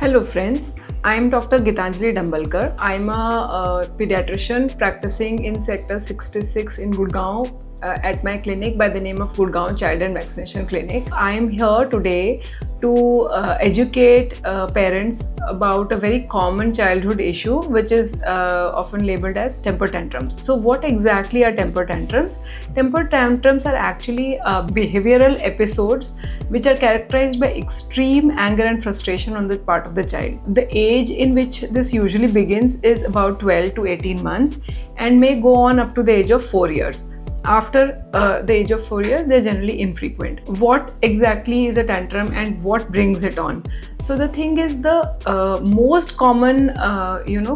Hello friends, I am Dr. Gitanjali Dambalkar. I am a pediatrician practicing in Sector 66 in Gurgaon at my clinic by the name of Gurgaon Child and Vaccination Clinic. I am here today to educate parents about a very common childhood issue which is often labeled as temper tantrums. So what exactly are temper tantrums? Temper tantrums are actually behavioral episodes which are characterized by extreme anger and frustration on the part of the child. The age in which this usually begins is about 12 to 18 months and may go on up to the age of 4 years. After the age of 4 years, they're generally infrequent. What exactly is a tantrum and what brings it on? So the thing is, the most common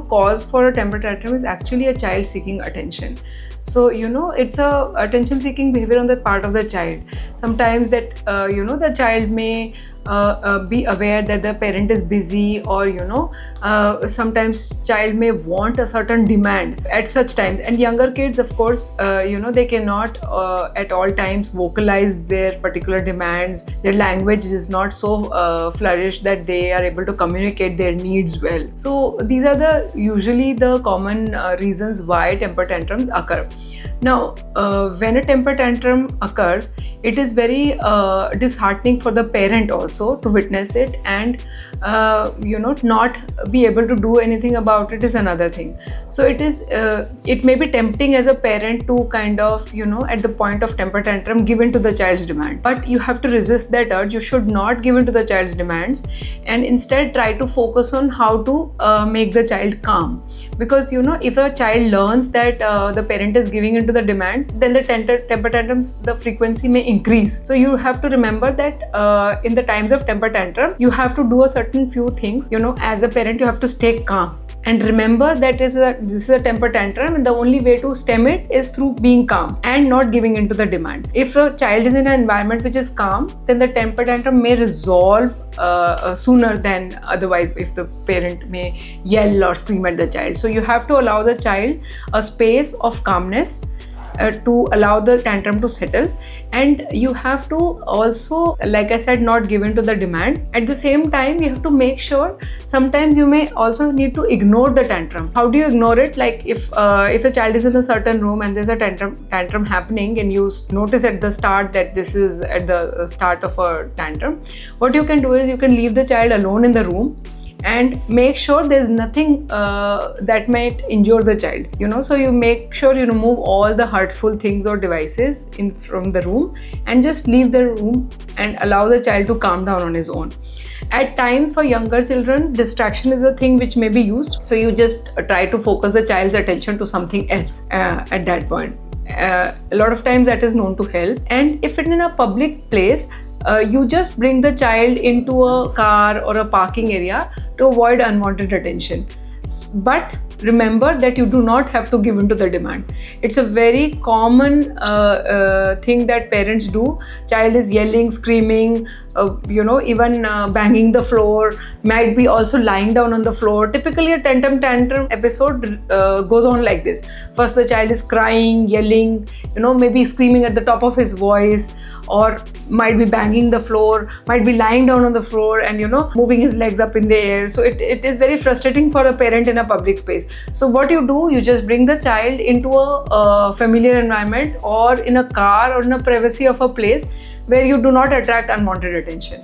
cause for a temper tantrum is actually a child seeking attention. So it's a attention seeking behavior on the part of the child. Sometimes that the child may be aware that the parent is busy, or sometimes child may want a certain demand at such times. And younger kids, of course, they cannot at all times vocalize their particular demands. Their language is not so flourished that they are able to communicate their needs well. So these are usually the common reasons why temper tantrums occur. Now, when a temper tantrum occurs, it is very disheartening for the parent also to witness it, and not be able to do anything about it is another thing. So it may be tempting as a parent to kind of at the point of temper tantrum give in to the child's demand, but you have to resist that urge. You should not give in to the child's demands and instead try to focus on how to make the child calm, because if a child learns that the parent is giving in to the demand, then the temper tantrums, the frequency may increase. So you have to remember that in the times of temper tantrum, you have to do a certain few things. As a parent, you have to stay calm and remember that this is a temper tantrum, and the only way to stem it is through being calm and not giving into the demand. If a child is in an environment which is calm, then the temper tantrum may resolve sooner than otherwise if the parent may yell or scream at the child. So you have to allow the child a space of calmness to allow the tantrum to settle, and you have to also, like I said, not give in to the demand. At the same time, you have to make sure sometimes you may also need to ignore the tantrum. How do you ignore it? Like if a child is in a certain room and there's a tantrum happening, and you notice at the start that this is at the start of a tantrum, what you can do is you can leave the child alone in the room and make sure there's nothing that might injure the child. So you make sure you remove all the hurtful things or devices from the room and just leave the room and allow the child to calm down on his own. At times, for younger children, distraction is a thing which may be used. So you just try to focus the child's attention to something else at that point. A lot of times that is known to help. And if it's in a public place, you just bring the child into a car or a parking area to avoid unwanted attention. But remember that you do not have to give in to the demand. It's a very common thing that parents do. Child is yelling, screaming, even banging the floor, might be also lying down on the floor. Typically a tantrum episode goes on like this. First the child is crying, yelling, maybe screaming at the top of his voice, or might be banging the floor, might be lying down on the floor and moving his legs up in the air. So it is very frustrating for a parent in a public space. So what you do, you just bring the child into a familiar environment, or in a car, or in a privacy of a place where you do not attract unwanted attention.